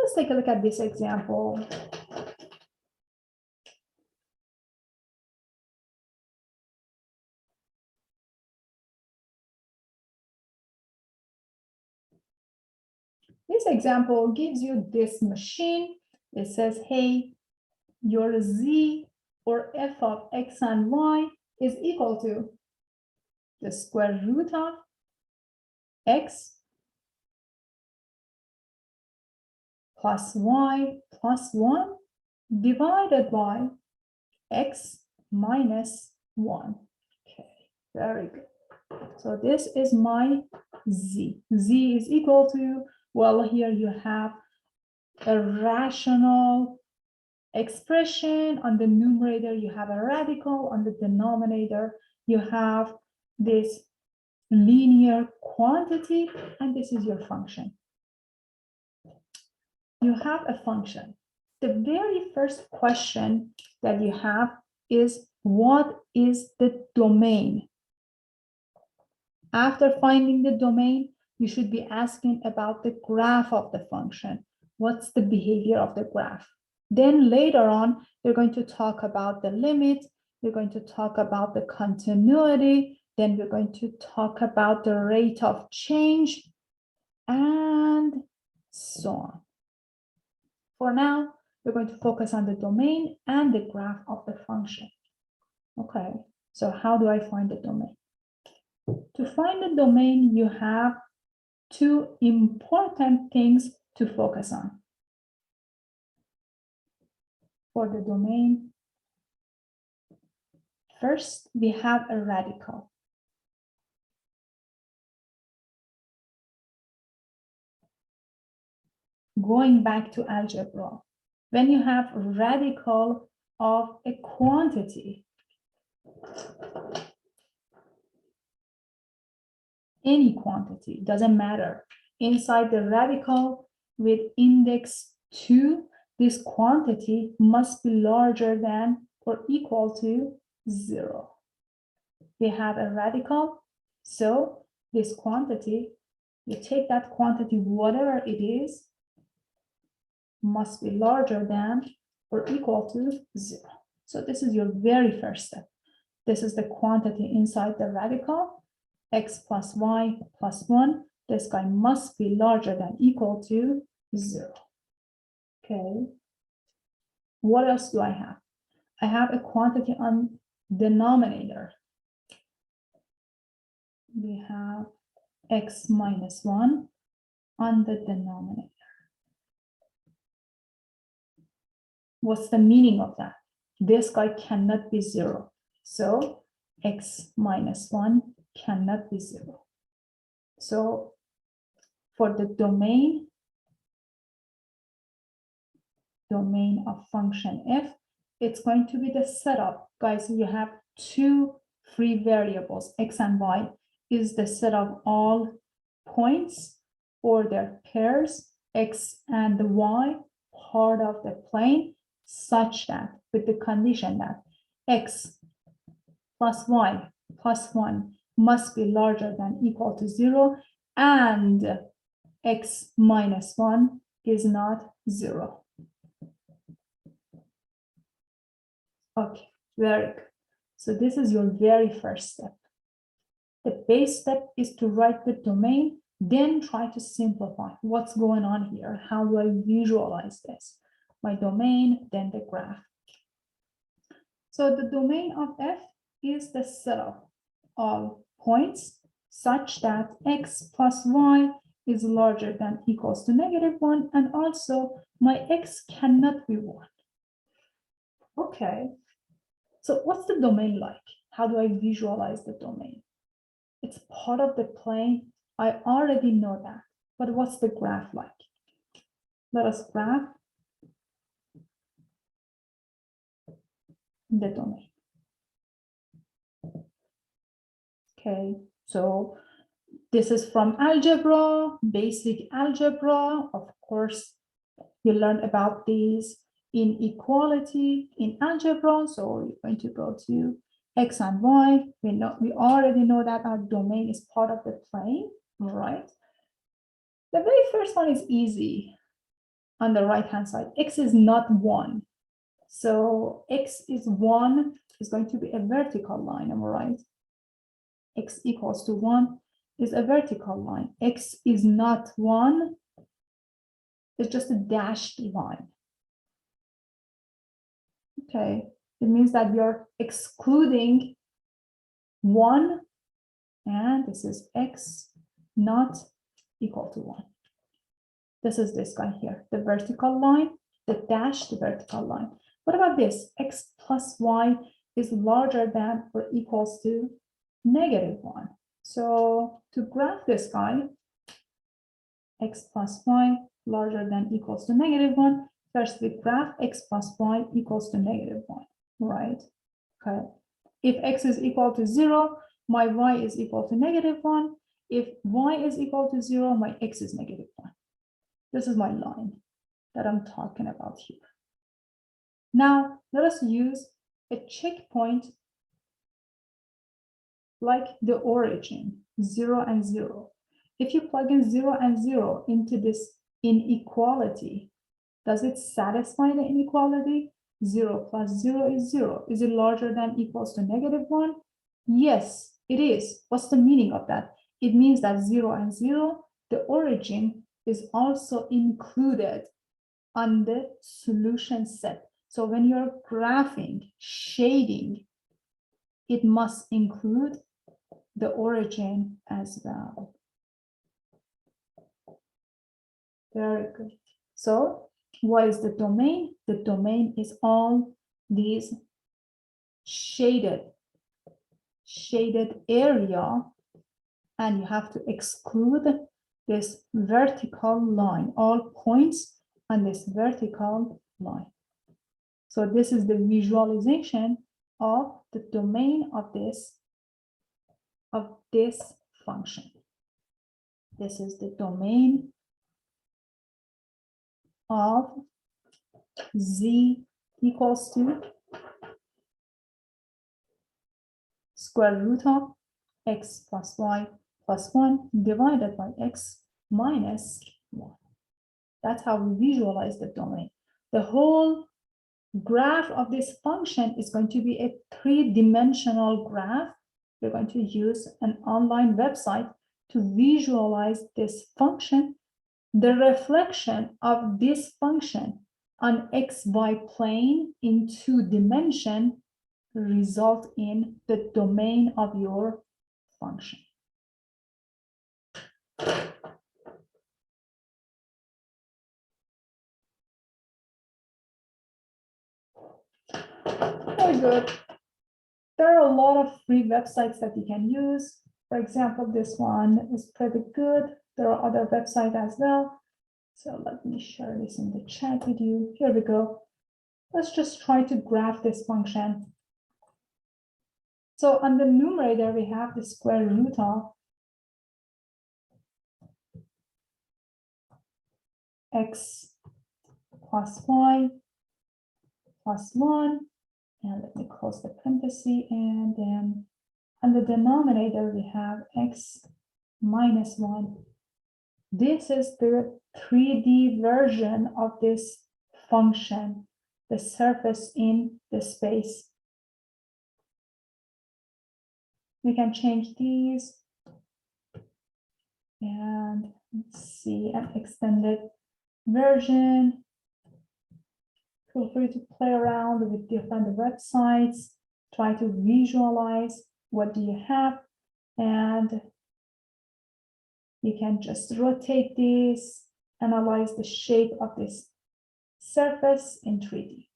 let's take a look at this example. This example gives you this machine. It says, hey, your z or f of x and y is equal to the square root of x plus y plus 1 divided by x minus 1. Okay, very good. So this is my z. Z is equal to, well, here you have a rational expression. On the numerator, you have a radical. On the denominator, you have this linear quantity, and this is your function. You have a function. The very first question that you have is, what is the domain? After finding the domain, you should be asking about the graph of the function. What's the behavior of the graph? Then later on, you're going to talk about the limit. You're going to talk about the continuity. Then we're going to talk about the rate of change and so on. For now, we're going to focus on the domain and the graph of the function. Okay, so how do I find the domain? To find the domain, you have two important things to focus on. For the domain, first, we have a radical. Going back to algebra, when you have a radical of a quantity, any quantity, doesn't matter. Inside the radical with index 2, this quantity must be larger than or equal to 0. We have a radical, so this quantity, you take that quantity, whatever it is, must be larger than or equal to 0. So this is your very first step. This is the quantity inside the radical, x plus y plus 1. This guy must be larger than equal to 0. Okay. What else do I have? I have a quantity on denominator. We have x minus 1 on the denominator. What's the meaning of that? This guy cannot be 0. So x minus 1 cannot be 0. So for the domain of function f, it's going to be the setup. Guys, you have two free variables, x and y, is the set of all points or their pairs, x and y, part of the plane, such that with the condition that x plus y plus 1 must be larger than equal to 0, and x minus 1 is not 0. Okay, very good. So this is your very first step. The base step is to write the domain, then try to simplify what's going on here. How do I visualize this? My domain, then the graph. So the domain of f is the set of all points such that x plus y is larger than equals to -1, and also my x cannot be 1. Okay, so what's the domain like? How do I visualize the domain? It's part of the plane. I already know that, but what's the graph like? Let us graph the domain. Okay, so this is from algebra, basic algebra. Of course, you learned about these inequality in algebra. So you're going to go to x and y. We already know that our domain is part of the plane, right? The very first one is easy. on the right-hand side. X is not 1. So X is 1 is going to be a vertical line, am I right? X equals to 1 is a vertical line. X is not 1, it's just a dashed line. Okay, it means that we are excluding 1, and this is X not equal to 1. This is this guy here, the vertical line, the dashed vertical line. What about this? X plus Y is larger than or equals to -1. So to graph this guy, X plus Y larger than equals to -1, first we graph X plus Y equals to -1, right? Okay. If X is equal to 0, my Y is equal to -1. If Y is equal to 0, my X is -1. This is my line that I'm talking about here. Now, let us use a checkpoint like the origin, 0 and 0. If you plug in 0 and 0 into this inequality, does it satisfy the inequality? 0 plus 0 is 0. Is it larger than equals to -1? Yes, it is. What's the meaning of that? It means that 0 and 0, the origin is also included on the solution set. So when you're graphing, shading, it must include the origin as well. Very good. So what is the domain? The domain is all these shaded area, and you have to exclude this vertical line, all points on this vertical line. So this is the visualization of the domain of this function. This is the domain of z equals to square root of x plus y plus 1 divided by x minus 1. That's how we visualize the domain. The whole graph of this function is going to be a 3-dimensional graph. We're going to use an online website to visualize this function. The reflection of this function on xy plane in 2 dimensions result in the domain of your function. Very good. There are a lot of free websites that you can use. For example, this one is pretty good. There are other websites as well. So let me share this in the chat with you. Here we go. Let's just try to graph this function. So on the numerator, we have the square root of x plus y plus 1. And let me close the parenthesis. And then on the denominator, we have x minus 1. This is the 3D version of this function, the surface in the space. We can change these and see an extended version. Feel free to play around with different websites, try to visualize what do you have, and you can just rotate this, analyze the shape of this surface in 3D.